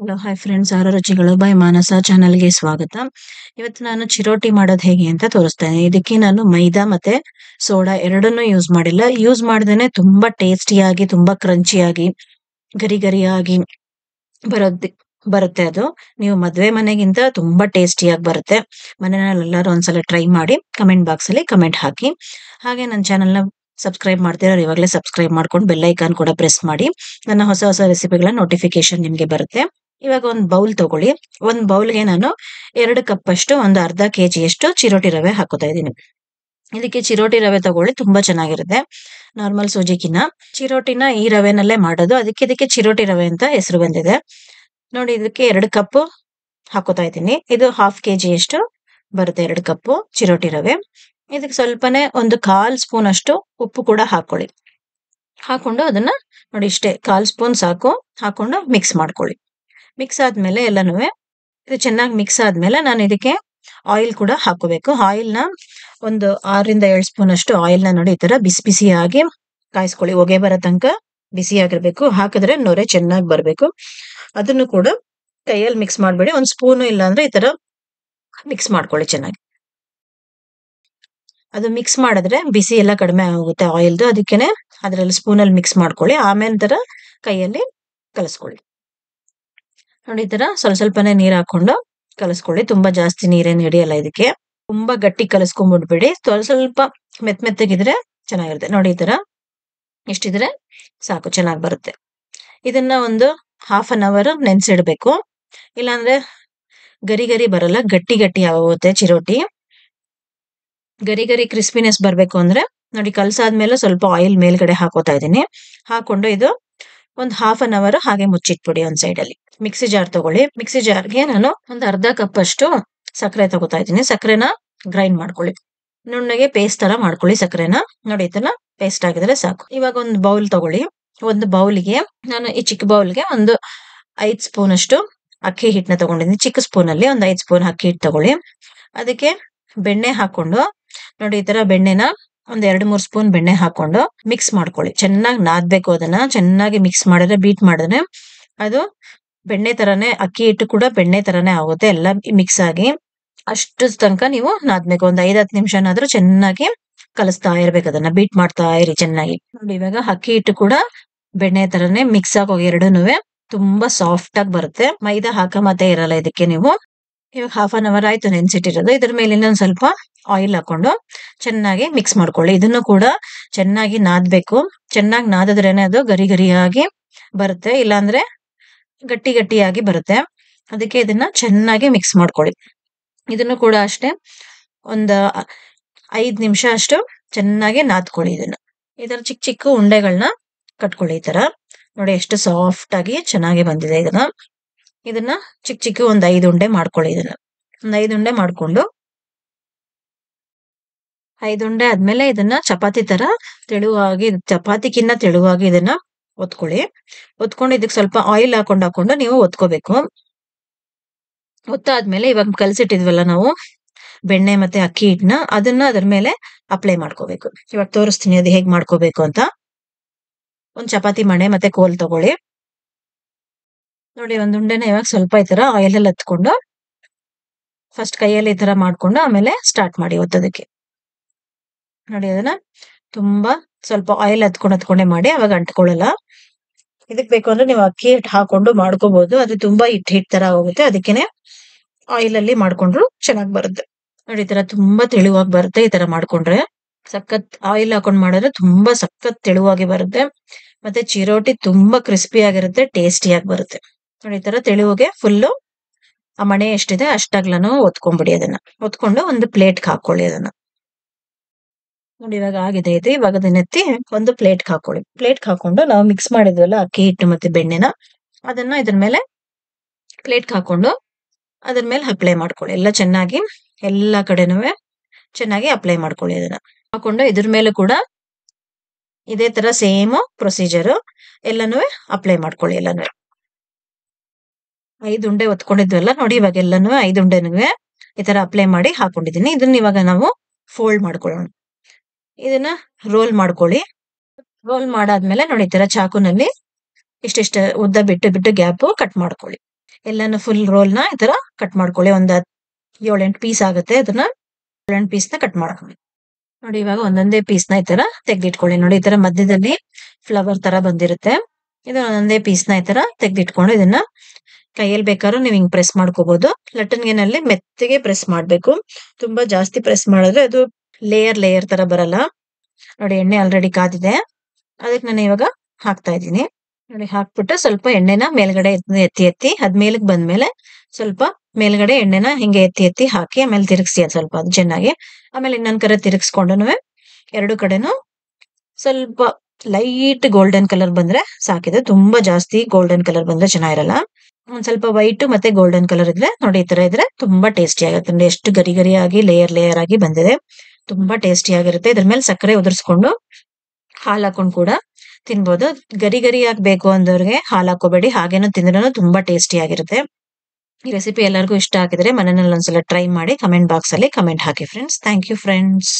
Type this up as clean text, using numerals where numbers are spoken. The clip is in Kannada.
ಹಲೋ ಹಾಯ್ ಫ್ರೆಂಡ್ಸ್, ಆರೋ ರುಚಿಗಳು ಬೈ ಮಾನಸ ಚಾನಲ್ಗೆ ಸ್ವಾಗತ. ಇವತ್ತು ನಾನು ಚಿರೋಟಿ ಮಾಡೋದು ಹೇಗೆ ಅಂತ ತೋರಿಸ್ತೇನೆ. ಇದಕ್ಕೆ ನಾನು ಮೈದಾ ಮತ್ತೆ ಸೋಡಾ ಎರಡನ್ನೂ ಯೂಸ್ ಮಾಡಿಲ್ಲ. ಯೂಸ್ ಮಾಡ್ದೇನೆ ತುಂಬಾ ಟೇಸ್ಟಿಯಾಗಿ, ತುಂಬಾ ಕ್ರಂಚಿಯಾಗಿ, ಗರಿ ಗರಿಯಾಗಿ ಬರೋದ್ ಬರುತ್ತೆ. ಅದು ನೀವು ಮದ್ವೆ ಮನೆಗಿಂತ ತುಂಬಾ ಟೇಸ್ಟಿಯಾಗಿ ಬರುತ್ತೆ. ಮನೆಯಲ್ಲಿ ಎಲ್ಲರೂ ಒಂದ್ಸಲ ಟ್ರೈ ಮಾಡಿ ಕಮೆಂಟ್ ಬಾಕ್ಸ್ ಅಲ್ಲಿ ಕಮೆಂಟ್ ಹಾಕಿ. ಹಾಗೆ ನನ್ನ ಚಾನಲ್ನ ಸಬ್ಸ್ಕ್ರೈಬ್ ಮಾಡ್ತಿರೋರು ಇವಾಗಲೇ ಸಬ್ಸ್ಕ್ರೈಬ್ ಮಾಡ್ಕೊಂಡು ಬೆಲ್ ಐಕಾನ್ ಕೂಡ ಪ್ರೆಸ್ ಮಾಡಿ. ನನ್ನ ಹೊಸ ಹೊಸ ರೆಸಿಪಿಗಳ ನೋಟಿಫಿಕೇಶನ್ ನಿಮ್ಗೆ ಬರುತ್ತೆ. ಇವಾಗ ಒಂದು ಬೌಲ್ ತಗೊಳ್ಳಿ. ಒಂದು ಬೌಲ್ಗೆ ನಾನು 2 ಕಪ್ ಅಷ್ಟು, ಒಂದು ಅರ್ಧ ಕೆಜಿಯಷ್ಟು ಚಿರೋಟಿ ರವೆ ಹಾಕೋತಾ ಇದ್ದೀನಿ. ಇದಕ್ಕೆ ಚಿರೋಟಿ ರವೆ ತಗೊಳ್ಳಿ, ತುಂಬಾ ಚೆನ್ನಾಗಿರುತ್ತೆ ನಾರ್ಮಲ್ ಸೂಜಿಕಿನ್ನ. ಚಿರೋಟಿನ ಈ ರವೆನಲ್ಲೇ ಮಾಡೋದು, ಅದಕ್ಕೆ ಇದಕ್ಕೆ ಚಿರೋಟಿ ರವೆ ಅಂತ ಹೆಸರು ಬಂದಿದೆ. ನೋಡಿ, ಇದಕ್ಕೆ 2 ಕಪ್ ಹಾಕೋತಾ ಇದ್ದೀನಿ. ಇದು ಹಾಫ್ ಕೆಜಿಯಷ್ಟು ಬರುತ್ತೆ 2 ಕಪ್ ಚಿರೋಟಿ ರವೆ. ಇದಕ್ಕೆ ಸ್ವಲ್ಪನೇ ಒಂದು 1/4 ಸ್ಪೂನ್ ಅಷ್ಟು ಉಪ್ಪು ಕೂಡ ಹಾಕೊಳ್ಳಿ. ಹಾಕೊಂಡು ಅದನ್ನ ನೋಡಿ, ಇಷ್ಟೇ 1/4 ಸ್ಪೂನ್ ಸಾಕು. ಹಾಕೊಂಡು ಮಿಕ್ಸ್ ಮಾಡ್ಕೊಳ್ಳಿ. ಮಿಕ್ಸ್ ಆದ್ಮೇಲೆ ಎಲ್ಲನೂ ಇದು ಚೆನ್ನಾಗಿ ಮಿಕ್ಸ್ ಆದ್ಮೇಲೆ ನಾನು ಇದಕ್ಕೆ ಆಯಿಲ್ ಕೂಡ ಹಾಕೋಬೇಕು. ಆಯಿಲ್ನ ಒಂದು 6ರಿಂದ 7 ಸ್ಪೂನ್ ಅಷ್ಟು ಆಯಿಲ್ನ ನೋಡಿ ಈ ತರ ಬಿಸಿ ಬಿಸಿಯಾಗಿ ಕಾಯಿಸ್ಕೊಳ್ಳಿ. ಹೊಗೆ ಬರೋ ತನಕ ಬಿಸಿಯಾಗಿರ್ಬೇಕು. ಹಾಕಿದ್ರೆ ನೊರೆ ಚೆನ್ನಾಗಿ ಬರ್ಬೇಕು. ಅದನ್ನು ಕೂಡ ಕೈಯಲ್ಲಿ ಮಿಕ್ಸ್ ಮಾಡಬೇಡಿ. ಒಂದು ಸ್ಪೂನು ಇಲ್ಲ ಅಂದ್ರೆ ಈ ತರ ಮಿಕ್ಸ್ ಮಾಡ್ಕೊಳ್ಳಿ ಚೆನ್ನಾಗಿ. ಅದು ಮಿಕ್ಸ್ ಮಾಡಿದ್ರೆ ಬಿಸಿ ಎಲ್ಲ ಕಡಿಮೆ ಆಗುತ್ತೆ ಆಯಿಲ್ದು. ಅದಕ್ಕೇನೆ ಅದ್ರಲ್ಲಿ ಸ್ಪೂನಲ್ಲಿ ಮಿಕ್ಸ್ ಮಾಡ್ಕೊಳ್ಳಿ. ಆಮೇಲೆ ತರ ಕೈಯಲ್ಲಿ ಕಲಿಸ್ಕೊಳ್ಳಿ. ನೋಡಿ, ಈ ತರ ಸ್ವಲ್ಪ ಸ್ವಲ್ಪನೇ ನೀರ್ ಹಾಕೊಂಡು ಕಲಿಸ್ಕೊಳ್ಳಿ. ತುಂಬಾ ಜಾಸ್ತಿ ನೀರೇನು ಹಿಡಿಯಲ್ಲ ಇದಕ್ಕೆ. ತುಂಬಾ ಗಟ್ಟಿ ಕಲಿಸ್ಕೊಂಡ್ಬಿಡ್ಬೇಡಿ. ಸ್ವಲ್ಪ ಸ್ವಲ್ಪ ಮೆತ್ತಗಿದ್ರೆ ಚೆನ್ನಾಗಿರುತ್ತೆ. ನೋಡಿ, ಈ ತರ ಇಷ್ಟಿದ್ರೆ ಸಾಕು, ಚೆನ್ನಾಗಿ ಬರುತ್ತೆ. ಇದನ್ನ ಒಂದು 1/2 ಅವರ್ ನೆನ್ಸಿಡ್ಬೇಕು. ಇಲ್ಲಾಂದ್ರೆ ಗರಿ ಗರಿ ಬರಲ್ಲ, ಗಟ್ಟಿ ಗಟ್ಟಿ ಆಗುತ್ತೆ ಚಿರೋಟಿ. ಗರಿ ಗರಿ ಕ್ರಿಸ್ಪಿನೆಸ್ ಬರ್ಬೇಕು ಅಂದ್ರೆ ನೋಡಿ, ಕಲ್ಸಾದ್ಮೇಲೆ ಸ್ವಲ್ಪ ಆಯಿಲ್ ಮೇಲ್ಗಡೆ ಹಾಕೋತಾ ಇದ್ದೀನಿ. ಹಾಕೊಂಡು ಇದು ಒಂದು 1/2 ಅವರ್ ಹಾಗೆ ಮುಚ್ಚಿಟ್ಬಿಡಿ ಒಂದ್ ಸೈಡ್ ಅಲ್ಲಿ. ಮಿಕ್ಸಿ ಜಾರ್ ತಗೊಳ್ಳಿ. ಮಿಕ್ಸಿ ಜಾರ್ಗೆ ನಾನು ಒಂದು ಅರ್ಧ ಕಪ್ ಅಷ್ಟು ಸಕ್ಕರೆ ತಗೋತಾ ಇದ್ದೀನಿ. ಸಕ್ಕರೆನ ಗ್ರೈಂಡ್ ಮಾಡ್ಕೊಳ್ಳಿ. ನುಣ್ಣಗೆ ಪೇಸ್ಟ್ ತರ ಮಾಡ್ಕೊಳ್ಳಿ ಸಕ್ಕರೆನ. ನೋಡಿ, ಈ ತರ ಪೇಸ್ಟ್ ಆಗಿದ್ರೆ ಸಾಕು. ಇವಾಗ ಒಂದು ಬೌಲ್ ತಗೊಳ್ಳಿ. ಒಂದು ಬೌಲ್ಗೆ ನಾನು ಈ ಚಿಕ್ಕ ಬೌಲ್ಗೆ ಒಂದು 5 ಸ್ಪೂನ್ ಅಷ್ಟು ಅಕ್ಕಿ ಹಿಟ್ಟನ್ನ ತಗೊಂಡಿದ್ದೀನಿ. ಚಿಕ್ಕ ಸ್ಪೂನ್ ಅಲ್ಲಿ ಒಂದು 5 ಸ್ಪೂನ್ ಅಕ್ಕಿ ಹಿಟ್ಟು ತಗೊಳ್ಳಿ. ಅದಕ್ಕೆ ಬೆಣ್ಣೆ ಹಾಕೊಂಡು ನೋಡಿ, ಈ ತರ ಬೆಣ್ಣೆನ ಒಂದ್ 2-3 ಸ್ಪೂನ್ ಬೆಣ್ಣೆ ಹಾಕೊಂಡು ಮಿಕ್ಸ್ ಮಾಡ್ಕೊಳ್ಳಿ. ಚೆನ್ನಾಗಿ ನಾದ್ಬೇಕು. ಅದನ್ನ ಚೆನ್ನಾಗಿ ಮಿಕ್ಸ್ ಮಾಡಿದ್ರೆ, ಬೀಟ್ ಮಾಡಿದ್ರೆ ಅದು ಬೆಣ್ಣೆ ತರಾನೇ, ಅಕ್ಕಿ ಹಿಟ್ಟು ಕೂಡ ಬೆಣ್ಣೆ ತರಾನೇ ಆಗುತ್ತೆ ಎಲ್ಲ ಮಿಕ್ಸ್ ಆಗಿ. ಅಷ್ಟು ತನಕ ನೀವು ನಾದ್ಬೇಕು. ಒಂದು 5-10 ನಿಮಿಷನಾದ್ರೂ ಚೆನ್ನಾಗಿ ಕಲಿಸ್ತಾ ಇರ್ಬೇಕು. ಅದನ್ನ ಬೀಟ್ ಮಾಡ್ತಾ ಇರಿ ಚೆನ್ನಾಗಿ. ನೋಡಿ, ಇವಾಗ ಅಕ್ಕಿ ಹಿಟ್ಟು ಕೂಡ ಬೆಣ್ಣೆ ತರಾನೇ ಮಿಕ್ಸ್ ಆಗೋಗಿ ಎರಡೂನುವೆ ತುಂಬಾ ಸಾಫ್ಟ್ ಆಗಿ ಬರುತ್ತೆ. ಮೈದಾ ಹಾಕ ಮತ್ತೆ ಇರಲ್ಲ ಇದಕ್ಕೆ ನೀವು. ಇವಾಗ 1/2 ಅವರ್ ಆಯ್ತು ನೆನ್ಸಿಟ್ಟಿರೋದು. ಇದ್ರ ಮೇಲೆ ಇನ್ನೊಂದ್ ಸ್ವಲ್ಪ ಆಯಿಲ್ ಹಾಕೊಂಡು ಚೆನ್ನಾಗಿ ಮಿಕ್ಸ್ ಮಾಡ್ಕೊಳ್ಳಿ. ಇದನ್ನು ಕೂಡ ಚೆನ್ನಾಗಿ ನಾದ್ಬೇಕು. ಚೆನ್ನಾಗಿ ನಾದಿದ್ರೇನೆ ಅದು ಗರಿ ಗರಿಯಾಗಿ ಬರುತ್ತೆ, ಇಲ್ಲಾಂದ್ರೆ ಗಟ್ಟಿ ಗಟ್ಟಿಯಾಗಿ ಬರುತ್ತೆ. ಅದಕ್ಕೆ ಇದನ್ನ ಚೆನ್ನಾಗಿ ಮಿಕ್ಸ್ ಮಾಡ್ಕೊಳ್ಳಿ. ಇದನ್ನು ಕೂಡ ಅಷ್ಟೇ ಒಂದ್ 5 ನಿಮಿಷ ಅಷ್ಟು ಚೆನ್ನಾಗಿ ನಾದ್ಕೊಳ್ಳಿ. ಇದರ ಚಿಕ್ಕ ಚಿಕ್ಕ ಉಂಡೆಗಳನ್ನ ಕಟ್ಕೊಳ್ಳಿ. ಈ ತರ ನೋಡಿ, ಎಷ್ಟು ಸಾಫ್ಟ್ ಆಗಿ ಚೆನ್ನಾಗಿ ಬಂದಿದೆ. ಇದನ್ನ ಚಿಕ್ಕ ಚಿಕ್ಕ ಒಂದ್ 5 ಉಂಡೆ ಮಾಡ್ಕೊಳ್ಳಿ. ಒಂದ್ 5 ಉಂಡೆ ಮಾಡ್ಕೊಂಡು, 5 ಉಂಡೆ ಆದ್ಮೇಲೆ ಇದನ್ನ ಚಪಾತಿ ತರ ತೆಳುವಾಗಿ, ಚಪಾತಿಗಿನ್ನ ತೆಳುವಾಗಿ ಇದನ್ನ ಒತ್ಕೊಳ್ಳಿ. ಒತ್ಕೊಂಡು ಇದಕ್ಕೆ ಸ್ವಲ್ಪ ಆಯಿಲ್ ಹಾಕೊಂಡು ನೀವು ಒತ್ಕೋಬೇಕು. ಒತ್ತಾದ್ಮೇಲೆ ಇವಾಗ ಕಲ್ಸಿಟ್ಟಿದ್ವಲ್ಲ ನಾವು ಬೆಣ್ಣೆ ಮತ್ತೆ ಅಕ್ಕಿ ಹಿಟ್ಟನ್ನ, ಅದನ್ನ ಅದ್ರ ಮೇಲೆ ಅಪ್ಲೈ ಮಾಡ್ಕೋಬೇಕು. ಇವಾಗ ತೋರಿಸ್ತೀನಿ ಅದು ಹೇಗ್ ಮಾಡ್ಕೋಬೇಕು ಅಂತ. ಒಂದ್ ಚಪಾತಿ ಮಣೆ ಮತ್ತೆ ಕೋಲ್ ತಗೊಳ್ಳಿ. ನೋಡಿ, ಒಂದ್ ಉಂಡೆನ ಇವಾಗ ಸ್ವಲ್ಪ ಈ ತರ ಆಯಿಲ್ ಅಲ್ಲಿ ಹತ್ಕೊಂಡು ಫಸ್ಟ್ ಕೈಯಲ್ಲಿ ಈ ತರ ಮಾಡ್ಕೊಂಡು ಆಮೇಲೆ ಸ್ಟಾರ್ಟ್ ಮಾಡಿ ಒತ್ತೋದಕ್ಕೆ. ನೋಡಿ, ಅದನ್ನ ತುಂಬಾ ಸ್ವಲ್ಪ ಆಯಿಲ್ ಹತ್ಕೊಂಡೇ ಮಾಡಿ, ಅವಾಗ ಅಂಟ್ಕೊಳ್ಳಲ್ಲ. ಇದಕ್ ಬೇಕು ಅಂದ್ರೆ ನೀವು ಅಕ್ಕಿ ಹಿಟ್ಟು ಹಾಕೊಂಡು ಮಾಡ್ಕೋಬಹುದು. ಅದು ತುಂಬಾ ಹಿಟ್ ತರ ಹೋಗುತ್ತೆ. ಅದಕ್ಕೇನೆ ಆಯಿಲ್ ಅಲ್ಲಿ ಮಾಡ್ಕೊಂಡ್ರು ಚೆನ್ನಾಗಿ ಬರುತ್ತೆ. ನೋಡಿ, ಈ ತರ ತುಂಬಾ ತೆಳುವಾಗಿ ಬರುತ್ತೆ. ಈ ತರ ಮಾಡ್ಕೊಂಡ್ರೆ ಸಖತ್ ಆಯಿಲ್ ಹಾಕೊಂಡ್ ಮಾಡಿದ್ರೆ ತುಂಬಾ ಸಖತ್ ತೆಳುವಾಗಿ ಬರುತ್ತೆ. ಮತ್ತೆ ಚಿರೋಟಿ ತುಂಬಾ ಕ್ರಿಸ್ಪಿ ಆಗಿರುತ್ತೆ, ಟೇಸ್ಟಿಯಾಗಿ ಬರುತ್ತೆ. ನೋಡಿ, ಈ ತರ ತೆಳುವಾಗೆ ಫುಲ್ಲು ಆ ಮಣೆ ಎಷ್ಟಿದೆ ಅಷ್ಟಾಗ್ಲೂ ಒತ್ಕೊಂಡ್ಬಿಡಿ. ಅದನ್ನ ಒತ್ಕೊಂಡು ಒಂದು ಪ್ಲೇಟ್ಗೆ ಹಾಕೊಳ್ಳಿ. ಅದನ್ನ ನೋಡಿ, ಇವಾಗ ಆಗಿದೆ ಇದು. ಇವಾಗ ಅದನ್ನೆತ್ತಿ ಒಂದು ಪ್ಲೇಟ್ಗೆ ಹಾಕೊಳ್ಳಿ. ಪ್ಲೇಟ್ಗೆ ಹಾಕೊಂಡು ನಾವು ಮಿಕ್ಸ್ ಮಾಡಿದ್ವಲ್ಲ ಅಕ್ಕಿ ಹಿಟ್ಟು ಮತ್ತೆ ಬೆಣ್ಣೆನ, ಅದನ್ನ ಇದ್ರ ಮೇಲೆ ಪ್ಲೇಟ್ಗೆ ಹಾಕೊಂಡು ಅದ್ರ ಮೇಲೆ ಅಪ್ಲೈ ಮಾಡ್ಕೊಳ್ಳಿ. ಎಲ್ಲ ಚೆನ್ನಾಗಿ ಎಲ್ಲಾ ಕಡೆನೂ ಚೆನ್ನಾಗಿ ಅಪ್ಲೈ ಮಾಡ್ಕೊಳ್ಳಿ. ಅದನ್ನ ಹಾಕೊಂಡು ಇದ್ರ ಮೇಲೆ ಕೂಡ ಇದೇ ತರ ಸೇಮ್ ಪ್ರೊಸೀಜರ್ ಎಲ್ಲಾನು ಅಪ್ಲೈ ಮಾಡ್ಕೊಳ್ಳಿ. ಎಲ್ಲಾನು 5 ಉಂಡೆ ಒತ್ಕೊಂಡಿದ್ವಲ್ಲ ನೋಡಿ, ಇವಾಗ ಎಲ್ಲಾನು 5 ಉಂಡೆನೂ ಈ ತರ ಅಪ್ಲೈ ಮಾಡಿ ಹಾಕೊಂಡಿದೀನಿ. ಇದನ್ನ ಇವಾಗ ನಾವು ಫೋಲ್ಡ್ ಮಾಡ್ಕೊಳ್ಳೋಣ. ಇದನ್ನ ರೋಲ್ ಮಾಡ್ಕೊಳ್ಳಿ. ರೋಲ್ ಮಾಡಾದ್ಮೇಲೆ ನೋಡಿ, ಈ ತರ ಚಾಕುನಲ್ಲಿ ಇಷ್ಟಿಷ್ಟ ಉದ್ದ ಬಿಟ್ಟು ಗ್ಯಾಪ್ ಕಟ್ ಮಾಡ್ಕೊಳ್ಳಿ. ಎಲ್ಲಾನು ಫುಲ್ ರೋಲ್ ನ ಈ ತರ ಕಟ್ ಮಾಡ್ಕೊಳ್ಳಿ. ಒಂದ್ 7-8 ಪೀಸ್ ಆಗುತ್ತೆ. ಅದನ್ನ 7-8 ಪೀಸ್ ನ ಕಟ್ ಮಾಡ್ಕೊಳ್ಳಿ. ನೋಡಿ ಇವಾಗ ಒಂದೊಂದೇ ಪೀಸ್ ನ ಈ ತರ ತೆಗ್ದಿಟ್ಕೊಳ್ಳಿ. ನೋಡಿ ಈ ತರ ಮಧ್ಯದಲ್ಲಿ ಫ್ಲವರ್ ತರ ಬಂದಿರುತ್ತೆ. ಇದು ಒಂದೊಂದೇ ಪೀಸ್ ನ ಈ ತರ ತೆಗ್ದಿಟ್ಕೊಂಡು ಇದನ್ನ ಕೈಯಲ್ಲಿ ಬೇಕಾದ್ರೂ ನೀವು ಹಿಂಗ್ ಪ್ರೆಸ್ ಮಾಡ್ಕೋಬಹುದು. ಲಟ್ಟಣಿಗೆನಲ್ಲಿ ಮೆತ್ತಗೆ ಪ್ರೆಸ್ ಮಾಡ್ಬೇಕು. ತುಂಬಾ ಜಾಸ್ತಿ ಪ್ರೆಸ್ ಮಾಡಿದ್ರೆ ಅದು ಲೇಯರ್ ತರ ಬರಲ್ಲ. ನೋಡಿ ಎಣ್ಣೆ ಆಲ್ರೆಡಿ ಕಾದಿದೆ. ಅದಕ್ಕೆ ನಾನು ಇವಾಗ ಹಾಕ್ತಾ ಇದ್ದೀನಿ. ನೋಡಿ ಹಾಕ್ಬಿಟ್ಟು ಸ್ವಲ್ಪ ಎಣ್ಣೆನ ಮೇಲ್ಗಡೆ ಎತ್ತಿ ಅದ್ ಮೇಲಕ್ಕೆ ಬಂದ್ಮೇಲೆ ಸ್ವಲ್ಪ ಮೇಲ್ಗಡೆ ಎಣ್ಣೆನ ಹಿಂಗೆ ಎತ್ತಿ ಹಾಕಿ ಆಮೇಲೆ ತಿರುಗಿಸಿ ಅದ್ ಸ್ವಲ್ಪ ಅದು ಚೆನ್ನಾಗಿ. ಆಮೇಲೆ ಇನ್ನೊಂದ್ ಕಡೆ ತಿರುಗಿಸ್ಕೊಂಡುನು ಎರಡು ಕಡೆನು ಸ್ವಲ್ಪ ಲೈಟ್ ಗೋಲ್ಡನ್ ಕಲರ್ ಬಂದ್ರೆ ಸಾಕಿದೆ. ತುಂಬಾ ಜಾಸ್ತಿ ಗೋಲ್ಡನ್ ಕಲರ್ ಬಂದ್ರೆ ಚೆನ್ನಾಗಿರಲ್ಲ. ಒಂದ್ ಸ್ವಲ್ಪ ವೈಟ್ ಮತ್ತೆ ಗೋಲ್ಡನ್ ಕಲರ್ ಇದ್ರೆ ನೋಡಿ ಈ ತರ ಇದ್ರೆ ತುಂಬಾ ಟೇಸ್ಟಿ ಆಗುತ್ತೆ. ನೋಡಿ ಎಷ್ಟು ಗರಿ ಆಗಿ ಲೇಯರ್ ಆಗಿ ಬಂದಿದೆ. ತುಂಬಾ ಟೇಸ್ಟಿ ಆಗಿರುತ್ತೆ. ಇದ್ರ ಮೇಲೆ ಸಕ್ಕರೆ ಉದುರಿಸ್ಕೊಂಡು ಹಾಲ್ ಹಾಕೊಂಡು ಕೂಡ ತಿನ್ಬೋದು. ಗರಿ ಆಗ್ಬೇಕು ಅಂದವ್ರಿಗೆ ಹಾಲ್ ಹಾಕೋಬೇಡಿ, ಹಾಗೇನು ತಿಂದ್ರೂ ತುಂಬಾ ಟೇಸ್ಟಿ ಆಗಿರುತ್ತೆ. ಈ ರೆಸಿಪಿ ಎಲ್ಲರಿಗೂ ಇಷ್ಟ ಆಗಿದ್ರೆ ಮನೆಯಲ್ಲಿ ಒಂದ್ಸಲ ಟ್ರೈ ಮಾಡಿ ಕಮೆಂಟ್ ಬಾಕ್ಸ್ ಅಲ್ಲಿ ಕಮೆಂಟ್ ಹಾಕಿ ಫ್ರೆಂಡ್ಸ್. Thank you friends.